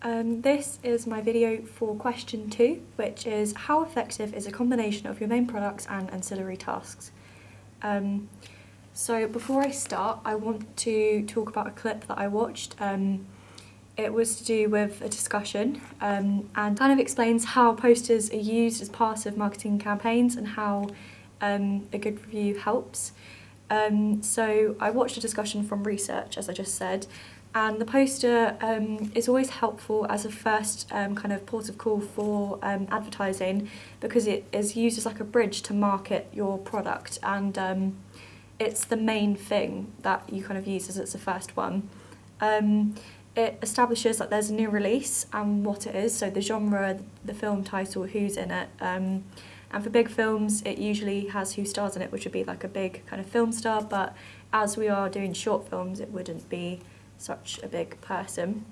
This is my video for question 2, which is how effective is a combination of your main products and ancillary tasks? So before I start, I want to talk about a clip that I watched. It was to do with a discussion and kind of explains how posters are used as part of marketing campaigns and how a good review helps. So I watched a discussion from research, as I just said, and the poster is always helpful as a first kind of port of call for advertising, because it is used as like a bridge to market your product, and it's the main thing that you kind of use as it's the first one. It establishes that there's a new release and what it is, so the genre, the film title, who's in it. And for big films, it usually has who stars in it, which would be like a big kind of film star, but as we are doing short films, it wouldn't be such a big person.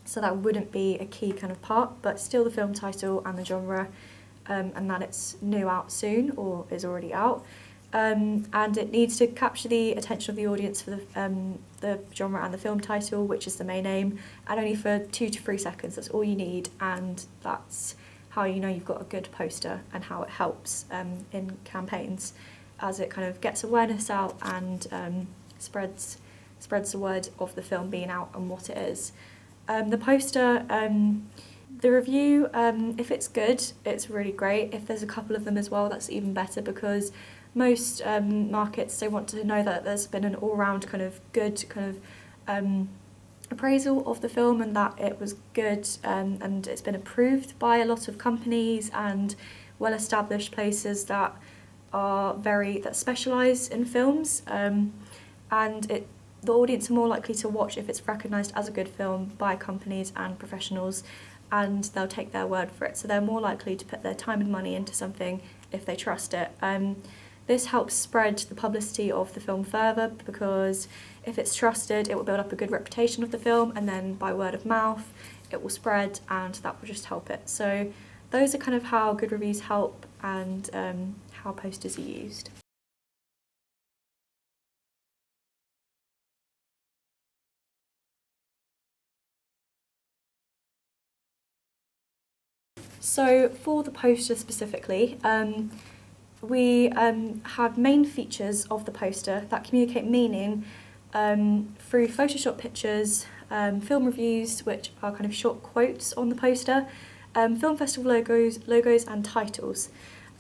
So that wouldn't be a key kind of part, but still the film title and the genre, and that it's new out soon or is already out. And it needs to capture the attention of the audience for the genre and the film title, which is the main aim, and only for 2 to 3 seconds. That's all you need, and that's how you know you've got a good poster and how it helps in campaigns, as it kind of gets awareness out and spreads the word of the film being out and what it is. The poster, the review, if it's good, it's really great. If there's a couple of them as well, that's even better, because most markets, they want to know that there's been an all-round kind of good kind of appraisal of the film, and that it was good, and it's been approved by a lot of companies and well-established places that specialise in films, and the audience are more likely to watch if it's recognised as a good film by companies and professionals, and they'll take their word for it. So they're more likely to put their time and money into something if they trust it. This helps spread the publicity of the film further, because if it's trusted, it will build up a good reputation of the film, and then by word of mouth, it will spread, and that will just help it. So those are kind of how good reviews help, and how posters are used. So for the poster specifically, we have main features of the poster that communicate meaning through Photoshop pictures, film reviews, which are kind of short quotes on the poster, film festival logos and titles.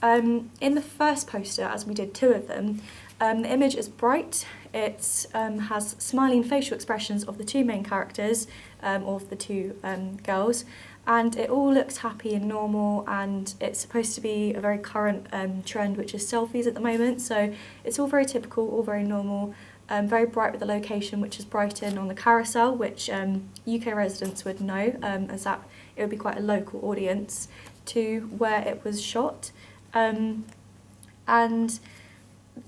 In the first poster, as we did 2 of them, the image is bright. It has smiling facial expressions of the 2 main characters, of the 2 girls, and it all looks happy and normal, and it's supposed to be a very current trend, which is selfies at the moment, so it's all very typical, all very normal, very bright with the location, which is Brighton on the carousel, which UK residents would know, as that it would be quite a local audience to where it was shot. And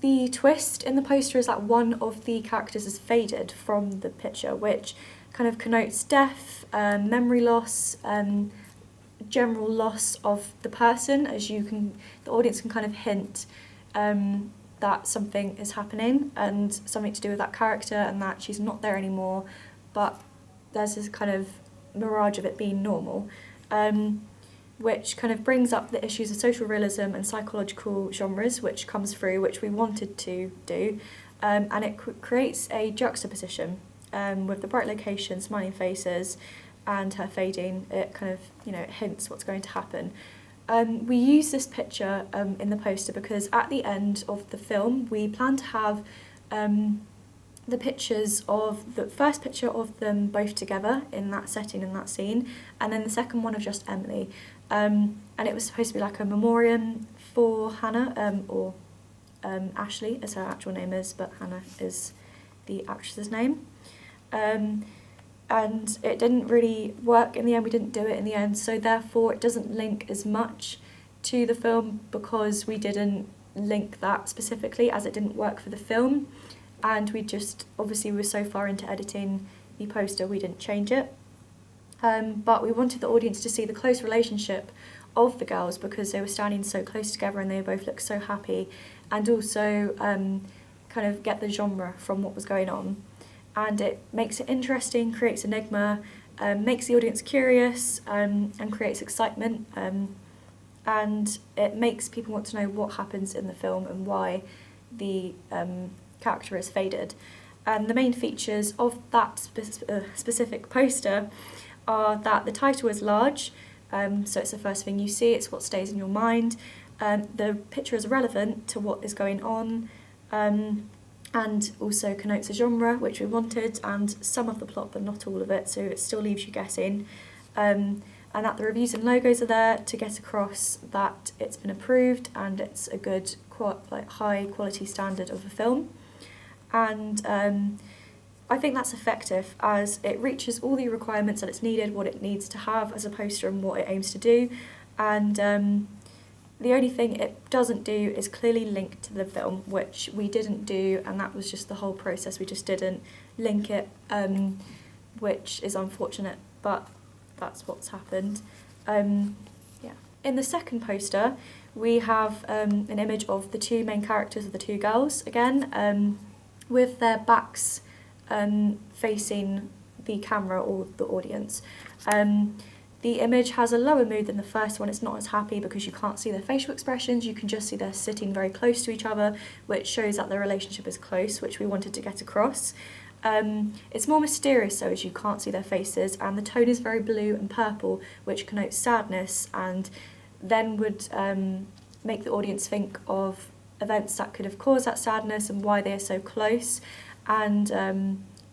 the twist in the poster is that one of the characters is faded from the picture, which kind of connotes death, memory loss, general loss of the person, as the audience can kind of hint that something is happening and something to do with that character, and that she's not there anymore, but there's this kind of mirage of it being normal, which kind of brings up the issues of social realism and psychological genres, which comes through, which we wanted to do, and it creates a juxtaposition with the bright location, smiling faces, and her fading. It kind of, it hints what's going to happen. We use this picture in the poster because at the end of the film, we plan to have the pictures of the first picture of them both together in that setting, in that scene, and then the second one of just Emily. And it was supposed to be like a memoriam for Hannah, or Ashley, as her actual name is, but Hannah is the actress's name. And it didn't really work in the end, we didn't do it in the end, so therefore it doesn't link as much to the film, because we didn't link that specifically, as it didn't work for the film, and we just, obviously we were so far into editing the poster we didn't change it. But we wanted the audience to see the close relationship of the girls, because they were standing so close together and they both looked so happy, and also kind of get the genre from what was going on. And it makes it interesting, creates enigma, makes the audience curious and creates excitement, and it makes people want to know what happens in the film and why the character is faded. And the main features of that specific poster are that the title is large, so it's the first thing you see, it's what stays in your mind. The picture is relevant to what is going on, and also connotes a genre, which we wanted, and some of the plot, but not all of it, so it still leaves you guessing. And that the reviews and logos are there to get across that it's been approved and it's a good, high quality standard of a film. And I think that's effective, as it reaches all the requirements that it's needed, what it needs to have as a poster and what it aims to do. And the only thing it doesn't do is clearly link to the film, which we didn't do, and that was just the whole process. We just didn't link it, which is unfortunate, but that's what's happened. Yeah. In the second poster, we have an image of the two main characters of the two girls, again, with their backs facing the camera or the audience. The image has a lower mood than the first one. It's not as happy because you can't see their facial expressions. You can just see they're sitting very close to each other, which shows that their relationship is close, which we wanted to get across. It's more mysterious, though, as you can't see their faces, and the tone is very blue and purple, which connotes sadness, and then would make the audience think of events that could have caused that sadness and why they are so close, and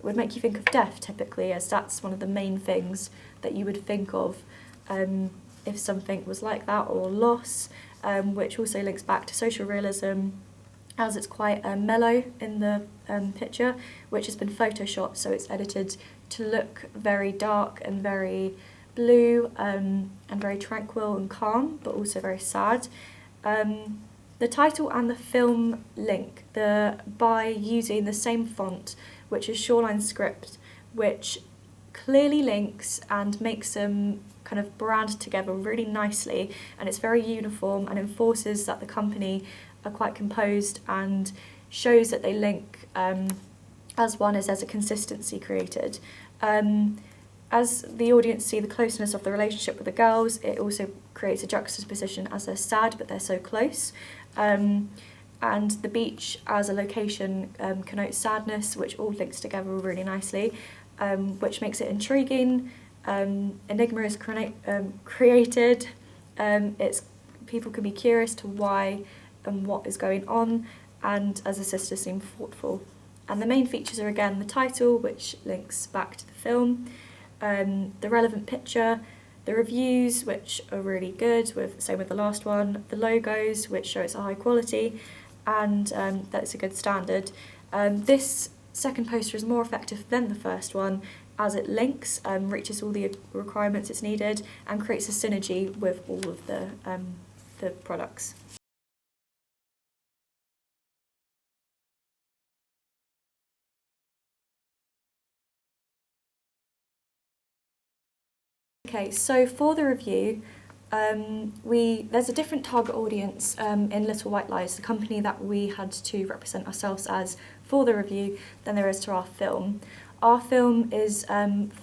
would make you think of death, typically, as that's one of the main things that you would think of if something was like that, or loss, which also links back to social realism, as it's quite mellow in the picture, which has been photoshopped, so it's edited to look very dark and very blue, and very tranquil and calm, but also very sad. The title and the film link by using the same font, which is Shoreline Script, which clearly links and makes them kind of brand together really nicely, and it's very uniform and enforces that the company are quite composed and shows that they link as one, as there's a consistency created. As the audience see the closeness of the relationship with the girls, it also creates a juxtaposition as they're sad but they're so close. And the beach as a location connotes sadness, which all links together really nicely, which makes it intriguing. Enigma is created. People can be curious to why and what is going on, and as a sister seem thoughtful. And the main features are again the title, which links back to the film, the relevant picture, the reviews, which are really good, same with the last one, the logos, which show it's a high quality, and that it's a good standard. This second poster is more effective than the first one, as it links, reaches all the requirements it's needed, and creates a synergy with all of the products. Okay, so for the review, there's a different target audience in Little White Lies, the company that we had to represent ourselves as for the review, than there is to our film. Our film is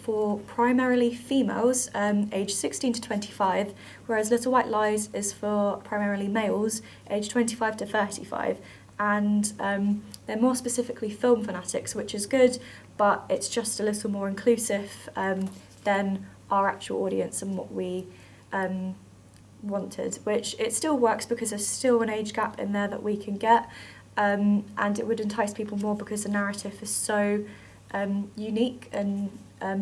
for primarily females, aged 16 to 25, whereas Little White Lies is for primarily males, aged 25 to 35. And they're more specifically film fanatics, which is good, but it's just a little more inclusive than our actual audience and what we wanted, which it still works because there's still an age gap in there that we can get, and it would entice people more because the narrative is so unique and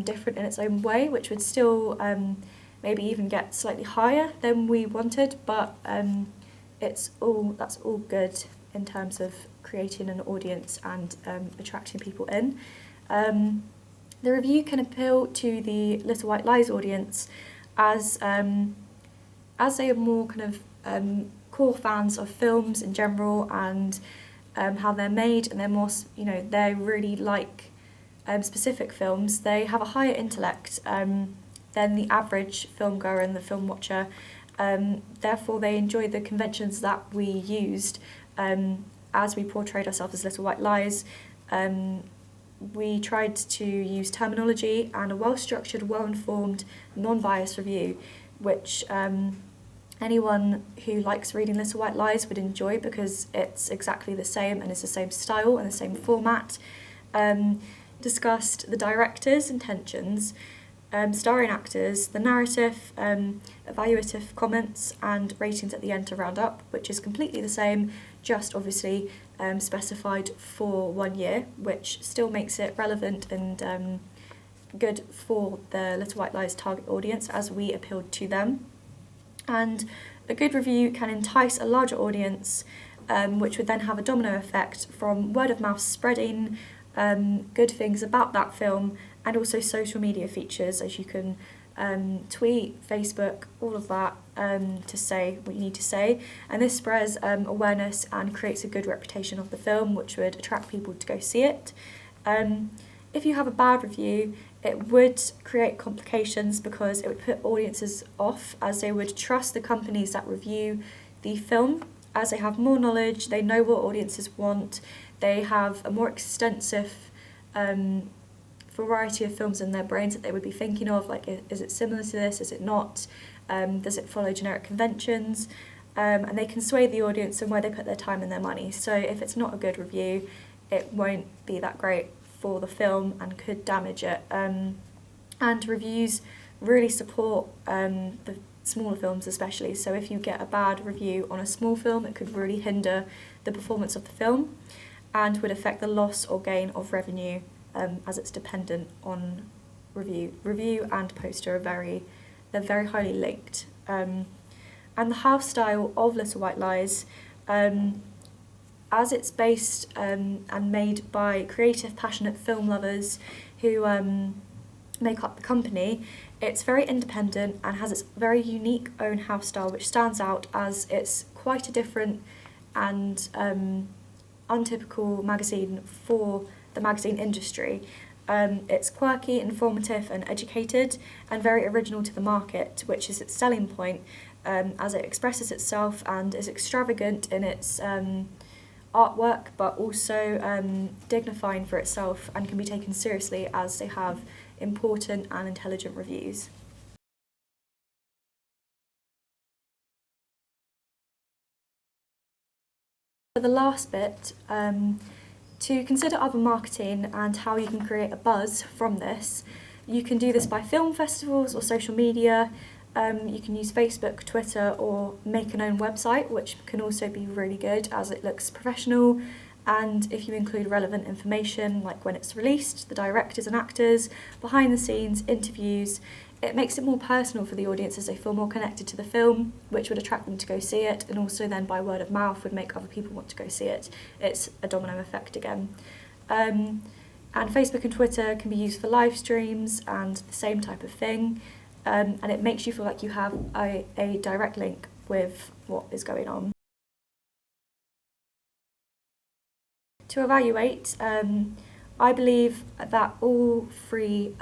different in its own way, which would still maybe even get slightly higher than we wanted, but that's all good in terms of creating an audience and attracting people in. The review can appeal to the Little White Lies audience as they are more kind of core fans of films in general and how they're made, and they're more, they really like specific films. They have a higher intellect than the average film goer and the film watcher. Therefore, they enjoy the conventions that we used as we portrayed ourselves as Little White Lies. we tried to use terminology and a well-structured, well-informed, non-biased review, which anyone who likes reading Little White Lies would enjoy because it's exactly the same and it's the same style and the same format. Discussed the director's intentions, starring actors, the narrative, evaluative comments and ratings at the end to round up, which is completely the same, just obviously specified for 1 year, which still makes it relevant and good for the Little White Lies target audience as we appealed to them. And a good review can entice a larger audience, which would then have a domino effect from word of mouth spreading good things about that film, and also social media features, as you can tweet, Facebook, all of that to say what you need to say. And this spreads awareness and creates a good reputation of the film, which would attract people to go see it. If you have a bad review, it would create complications because it would put audiences off, as they would trust the companies that review the film, as they have more knowledge, they know what audiences want, they have a more extensive variety of films in their brains that they would be thinking of, like, is it similar to this, is it not, does it follow generic conventions, and they can sway the audience in where they put their time and their money. So if it's not a good review, it won't be that great for the film and could damage it. And reviews really support the smaller films especially, so if you get a bad review on a small film, it could really hinder the performance of the film and would affect the loss or gain of revenue, as it's dependent on review. Review and poster they're very highly linked. And the house style of Little White Lies, as it's based and made by creative, passionate film lovers who make up the company, it's very independent and has its very unique own house style, which stands out as it's quite a different and untypical magazine for the magazine industry. It's quirky, informative and educated and very original to the market, which is its selling point, as it expresses itself and is extravagant in its artwork, but also dignifying for itself and can be taken seriously as they have important and intelligent reviews. For the last bit, to consider other marketing and how you can create a buzz from this, you can do this by film festivals or social media. You can use Facebook, Twitter, or make an own website, which can also be really good as it looks professional. And if you include relevant information, like when it's released, the directors and actors, behind the scenes, interviews, it makes it more personal for the audience as they feel more connected to the film, which would attract them to go see it, and also then by word of mouth would make other people want to go see it. It's a domino effect again. And Facebook and Twitter can be used for live streams and the same type of thing. And it makes you feel like you have a direct link with what is going on. To evaluate, I believe that all three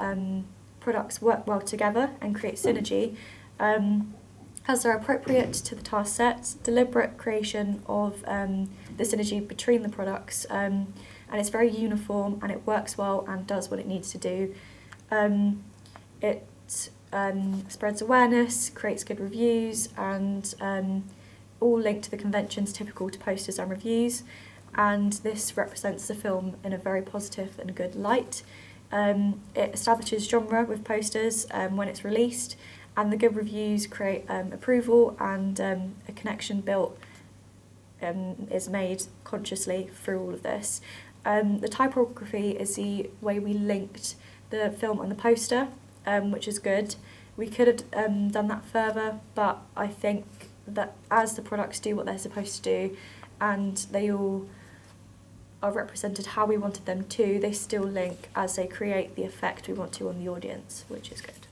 products work well together and create synergy, as they're appropriate to the task set, deliberate creation of the synergy between the products, and it's very uniform and it works well and does what it needs to do. It spreads awareness, creates good reviews, and all linked to the conventions typical to posters and reviews. And this represents the film in a very positive and good light. It establishes genre with posters when it's released, and the good reviews create approval, and a connection built is made consciously through all of this. The typography is the way we linked the film on the poster, which is good. We could have done that further, but I think that as the products do what they're supposed to do, and they all are represented how we wanted them to, they still link as they create the effect we want to on the audience, which is good.